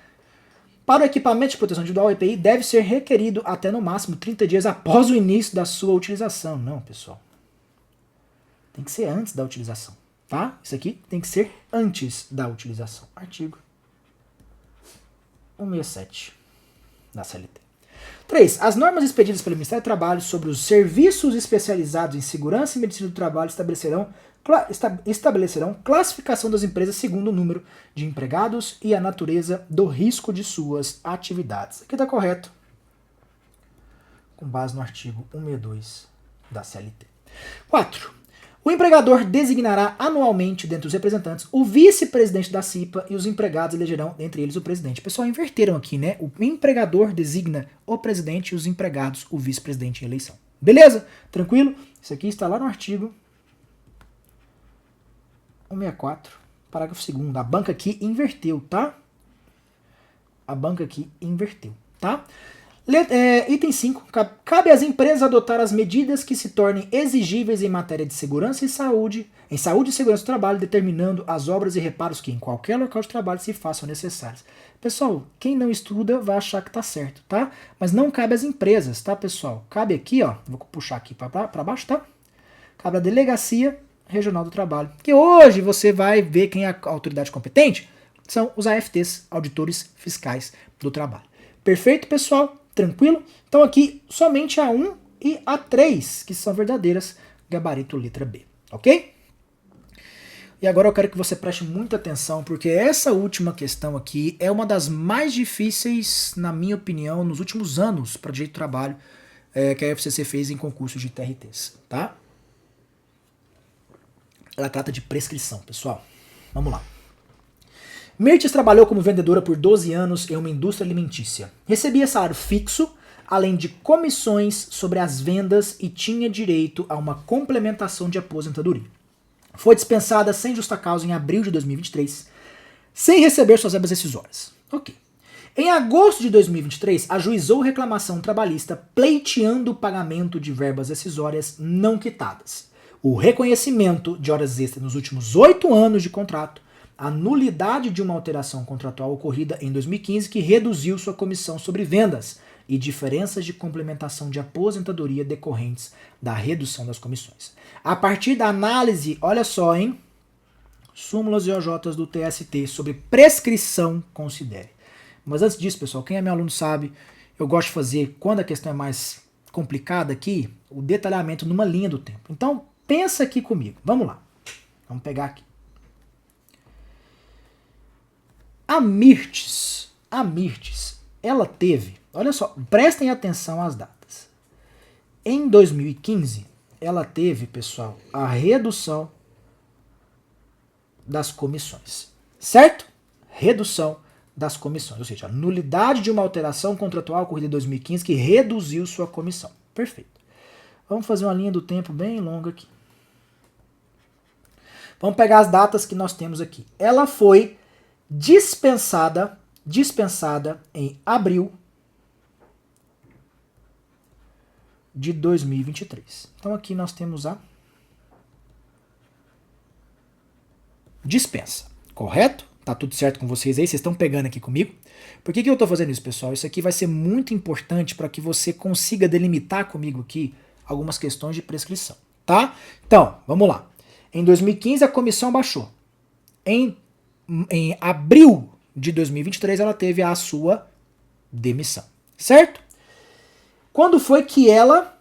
para o equipamento de proteção individual EPI deve ser requerido até no máximo 30 dias após o início da sua utilização. Não, pessoal. Tem que ser antes da utilização, tá? Isso aqui tem que ser antes da utilização. Artigo 167 da CLT. 3. As normas expedidas pelo Ministério do Trabalho sobre os serviços especializados em segurança e medicina do trabalho estabelecerão classificação das empresas segundo o número de empregados e a natureza do risco de suas atividades. Aqui está correto, com base no artigo 162 da CLT. 4. O empregador designará anualmente, dentre os representantes, o vice-presidente da CIPA e os empregados elegerão, entre eles, o presidente. Pessoal, inverteram aqui, né? O empregador designa o presidente e os empregados o vice-presidente em eleição. Beleza? Tranquilo? Isso aqui está lá no artigo 164, parágrafo 2º. A banca aqui inverteu, tá? A banca aqui inverteu, tá? Item 5. Cabe às empresas adotar as medidas que se tornem exigíveis em matéria de segurança e saúde, em saúde e segurança do trabalho, determinando as obras e reparos que em qualquer local de trabalho se façam necessários. Pessoal, quem não estuda vai achar que tá certo, tá? Mas não cabe às empresas, tá, pessoal? Cabe aqui, ó, vou puxar aqui para baixo, tá? Cabe à Delegacia Regional do Trabalho. Que hoje você vai ver quem é a autoridade competente, são os AFTs, Auditores Fiscais do Trabalho. Perfeito, pessoal? Tranquilo? Então aqui somente a 1 e a 3, que são verdadeiras, gabarito letra B, ok? E agora eu quero que você preste muita atenção, porque essa última questão aqui é uma das mais difíceis, na minha opinião, nos últimos anos para direito do trabalho que a FCC fez em concursos de TRTs, tá? Ela trata de prescrição, pessoal. Vamos lá. Mirtes trabalhou como vendedora por 12 anos em uma indústria alimentícia. Recebia salário fixo, além de comissões sobre as vendas e tinha direito a uma complementação de aposentadoria. Foi dispensada sem justa causa em abril de 2023, sem receber suas verbas rescisórias. Ok. Em agosto de 2023, ajuizou reclamação trabalhista pleiteando o pagamento de verbas rescisórias não quitadas, o reconhecimento de horas extras nos últimos 8 anos de contrato, a nulidade de uma alteração contratual ocorrida em 2015 que reduziu sua comissão sobre vendas e diferenças de complementação de aposentadoria decorrentes da redução das comissões. A partir da análise, olha só, hein? Súmulas e OJs do TST sobre prescrição, considere. Mas antes disso, pessoal, quem é meu aluno sabe, eu gosto de fazer, quando a questão é mais complicada aqui, o detalhamento numa linha do tempo. Então, pensa aqui comigo. Vamos lá. Vamos pegar aqui. A Mirtes, ela teve, olha só, prestem atenção às datas. Em 2015, ela teve, pessoal, a redução das comissões. Certo? Redução das comissões. Ou seja, a nulidade de uma alteração contratual ocorrida em 2015 que reduziu sua comissão. Perfeito. Vamos fazer uma linha do tempo bem longa aqui. Vamos pegar as datas que nós temos aqui. Ela foi dispensada em abril de 2023. Então aqui nós temos a dispensa, correto? Tá tudo certo com vocês aí? Vocês estão pegando aqui comigo? Por que eu estou fazendo isso, pessoal? Isso aqui vai ser muito importante para que você consiga delimitar comigo aqui algumas questões de prescrição, tá? Então, vamos lá. Em 2015 a comissão baixou. Em abril de 2023 ela teve a sua demissão, certo? Quando foi que ela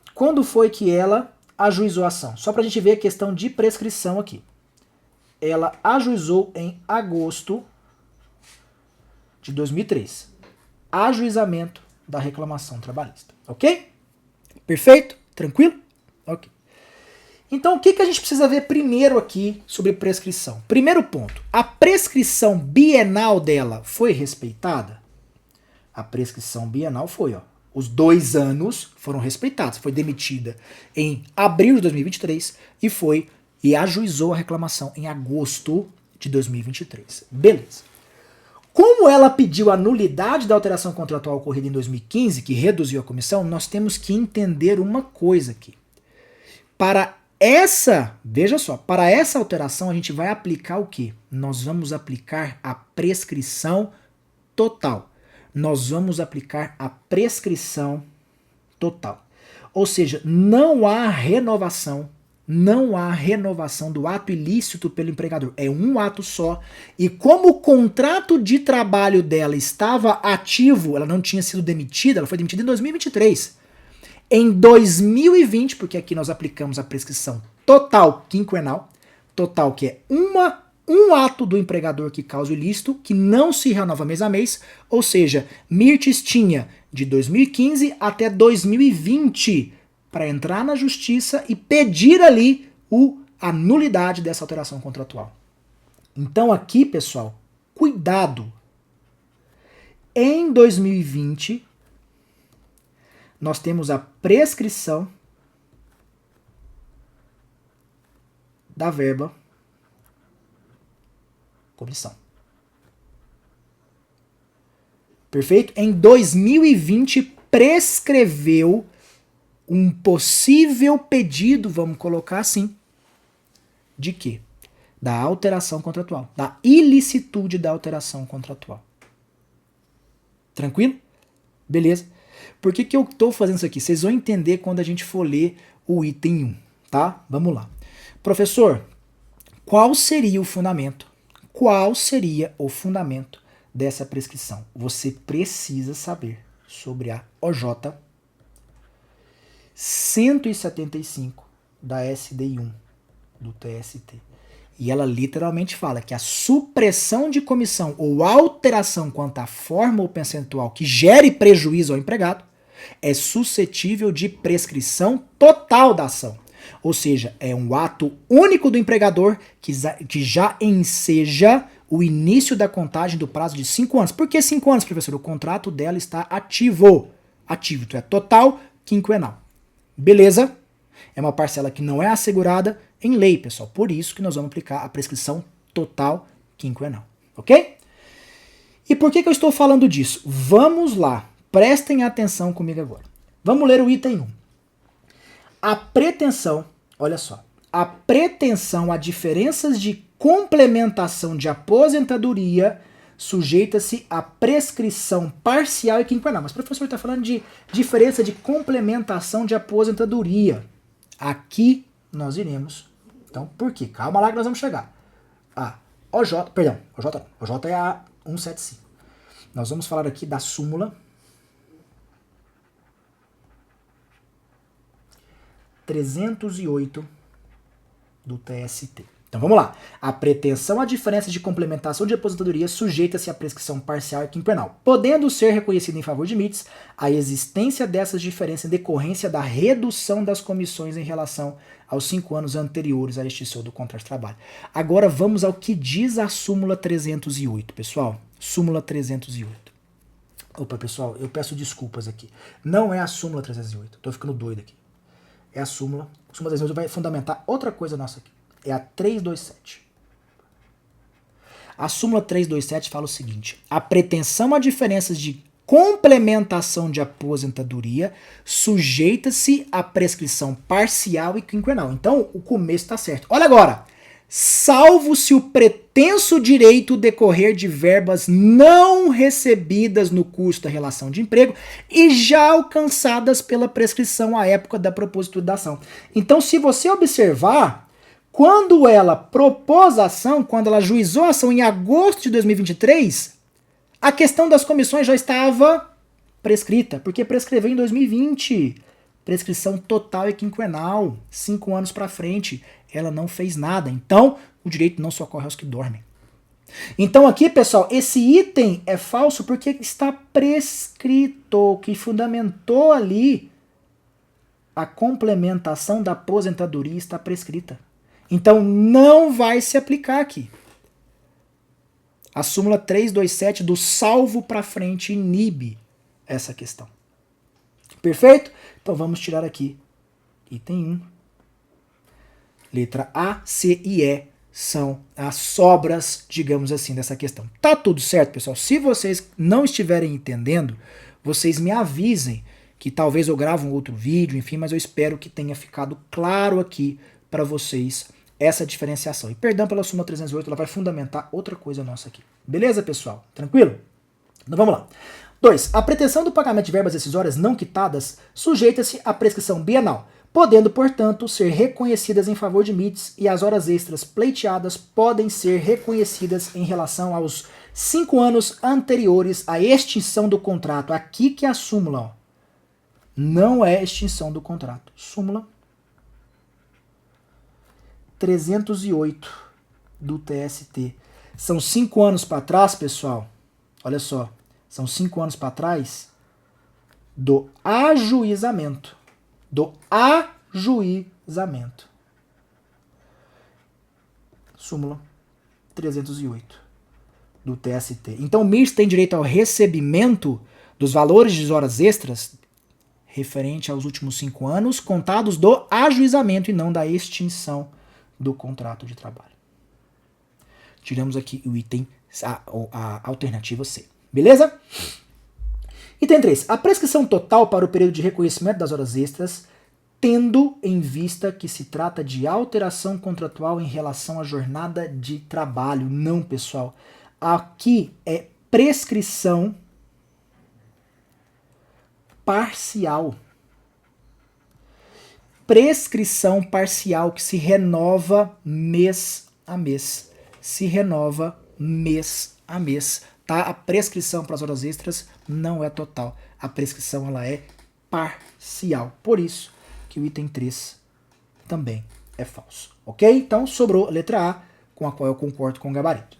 ajuizou a ação? Só para a gente ver a questão de prescrição aqui. Ela ajuizou em agosto de 2003. Ajuizamento da reclamação trabalhista. Ok? Perfeito? Tranquilo? Ok. Então, o que a gente precisa ver primeiro aqui sobre prescrição? Primeiro ponto, a prescrição bienal dela foi respeitada? A prescrição bienal foi, ó. Os 2 anos foram respeitados. Foi demitida em abril de 2023 e ajuizou a reclamação em agosto de 2023. Beleza. Como ela pediu a nulidade da alteração contratual ocorrida em 2015, que reduziu a comissão, nós temos que entender uma coisa aqui. Veja só, para essa alteração a gente vai aplicar o quê? Nós vamos aplicar a prescrição total. Nós vamos aplicar a prescrição total. Ou seja, não há renovação do ato ilícito pelo empregador. É um ato só. E como o contrato de trabalho dela estava ativo, ela não tinha sido demitida, ela foi demitida em 2023. Em 2020, porque aqui nós aplicamos a prescrição total quinquenal, total que é um ato do empregador que causa o ilícito, que não se renova mês a mês, ou seja, Mirtes tinha de 2015 até 2020 para entrar na justiça e pedir ali a nulidade dessa alteração contratual. Então aqui, pessoal, cuidado. Em 2020, nós temos a prescrição da verba comissão. Perfeito? Em 2020 prescreveu um possível pedido, vamos colocar assim, de quê? Da alteração contratual, da ilicitude da alteração contratual. Tranquilo? Beleza. Por que eu estou fazendo isso aqui? Vocês vão entender quando a gente for ler o item 1, tá? Vamos lá. Professor, qual seria o fundamento? Qual seria o fundamento dessa prescrição? Você precisa saber sobre a OJ 175 da SDI1 do TST. E ela literalmente fala que a supressão de comissão ou alteração quanto à forma ou percentual que gere prejuízo ao empregado é suscetível de prescrição total da ação. Ou seja, é um ato único do empregador que já enseja o início da contagem do prazo de 5 anos. Por que 5 anos, professor? O contrato dela está ativo. Ativo, então é total quinquenal. Beleza? É uma parcela que não é assegurada em lei, pessoal. Por isso que nós vamos aplicar a prescrição total quinquenal. Ok? E por que eu estou falando disso? Vamos lá. Prestem atenção comigo agora. Vamos ler o item 1. A pretensão, olha só, a pretensão a diferenças de complementação de aposentadoria sujeita-se à prescrição parcial e quinquenal. Mas o professor está falando de diferença de complementação de aposentadoria. Aqui nós iremos. Então, por quê? Calma lá que nós vamos chegar. OJ é a 175. Nós vamos falar aqui da súmula 308 do TST. Então vamos lá. A pretensão à diferença de complementação de aposentadoria sujeita-se à prescrição parcial e quinquenal, podendo ser reconhecida em favor de MITs a existência dessas diferenças em decorrência da redução das comissões em relação aos 5 anos anteriores à extinção do contrato de trabalho. Agora vamos ao que diz a súmula 308, pessoal. Súmula 308. Opa, pessoal, eu peço desculpas aqui. Não é a súmula 308, tô ficando doido aqui. É a súmula. A súmula 308 vai fundamentar outra coisa nossa aqui. É a 327. A súmula 327 fala o seguinte: a pretensão a diferenças de complementação de aposentadoria sujeita-se à prescrição parcial e quinquenal. Então, o começo está certo. Olha agora. Salvo se o pretenso direito decorrer de verbas não recebidas no curso da relação de emprego e já alcançadas pela prescrição à época da propositura da ação. Então, se você observar, quando ela propôs a ação, quando ela ajuizou a ação em agosto de 2023, a questão das comissões já estava prescrita, porque prescreveu em 2020. Prescrição total e quinquenal, 5 anos para frente, ela não fez nada. Então, o direito não socorre aos que dormem. Então aqui, pessoal, esse item é falso porque está prescrito, o que fundamentou ali a complementação da aposentadoria está prescrita. Então não vai se aplicar aqui. A súmula 327 do salvo para frente inibe essa questão. Perfeito? Então vamos tirar aqui item 1. Letra A, C e E são as sobras, digamos assim, dessa questão. Tá tudo certo, pessoal? Se vocês não estiverem entendendo, vocês me avisem que talvez eu grave um outro vídeo, enfim, mas eu espero que tenha ficado claro aqui para vocês essa diferenciação. E perdão pela súmula 308, ela vai fundamentar outra coisa nossa aqui. Beleza, pessoal? Tranquilo? Então vamos lá. 2. A pretensão do pagamento de verbas decisórias não quitadas sujeita-se à prescrição bienal, podendo, portanto, ser reconhecidas em favor de MITs e as horas extras pleiteadas podem ser reconhecidas em relação aos 5 anos anteriores à extinção do contrato. Aqui que é a súmula, ó. Não é extinção do contrato. Súmula 308 do TST. São 5 anos para trás, pessoal. Olha só. São 5 anos para trás do ajuizamento. Do ajuizamento. Súmula 308 do TST. Então, o MIRS tem direito ao recebimento dos valores de horas extras referente aos últimos 5 anos, contados do ajuizamento e não da extinção do contrato de trabalho. Tiramos aqui o item, a alternativa C. Beleza? Item 3. A prescrição total para o período de reconhecimento das horas extras, tendo em vista que se trata de alteração contratual em relação à jornada de trabalho. Não, pessoal. Aqui é prescrição parcial. Prescrição parcial que se renova mês a mês. Se renova mês a mês. Tá? A prescrição para as horas extras não é total. A prescrição ela é parcial. Por isso que o item 3 também é falso. Ok? Então sobrou a letra A, com a qual eu concordo com o gabarito.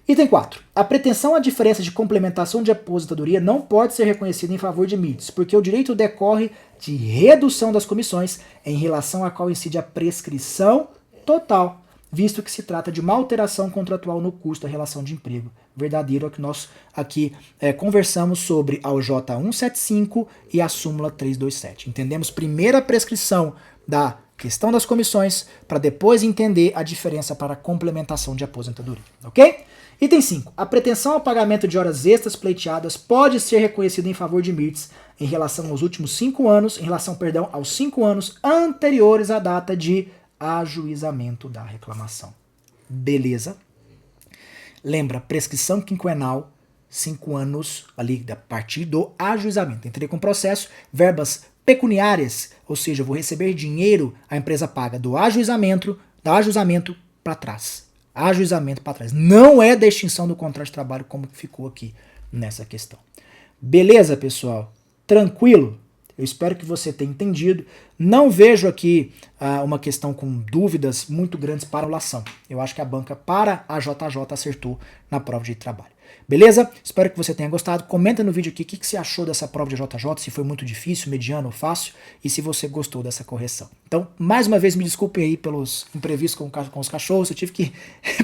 Item 4. A pretensão à diferença de complementação de aposentadoria não pode ser reconhecida em favor de MITs, porque o direito decorre de redução das comissões em relação à qual incide a prescrição total, visto que se trata de uma alteração contratual no custo da relação de emprego. Verdadeiro é o que nós aqui conversamos sobre a OJ 175 e a súmula 327. Entendemos primeiro a prescrição da questão das comissões, para depois entender a diferença para a complementação de aposentadoria. Ok? Item 5. A pretensão ao pagamento de horas extras pleiteadas pode ser reconhecida em favor de MITs em relação aos últimos 5 anos, aos 5 anos anteriores à data de ajuizamento da reclamação. Beleza? Lembra, prescrição quinquenal, 5 anos ali a partir do ajuizamento. Entrei com o processo, verbas pecuniárias, ou seja, eu vou receber dinheiro, a empresa paga do ajuizamento para trás. Ajuizamento para trás. Não é da extinção do contrato de trabalho como ficou aqui nessa questão. Beleza, pessoal? Tranquilo? Eu espero que você tenha entendido. Não vejo aqui uma questão com dúvidas muito grandes para a anulação. Eu acho que a banca para a JJ acertou na prova de trabalho. Beleza? Espero que você tenha gostado. Comenta no vídeo aqui o que você achou dessa prova de JJ, se foi muito difícil, mediano ou fácil, e se você gostou dessa correção. Então, mais uma vez, me desculpem aí pelos imprevistos com os cachorros, eu tive que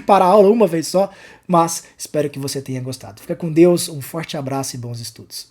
parar a aula uma vez só, mas espero que você tenha gostado. Fica com Deus, um forte abraço e bons estudos.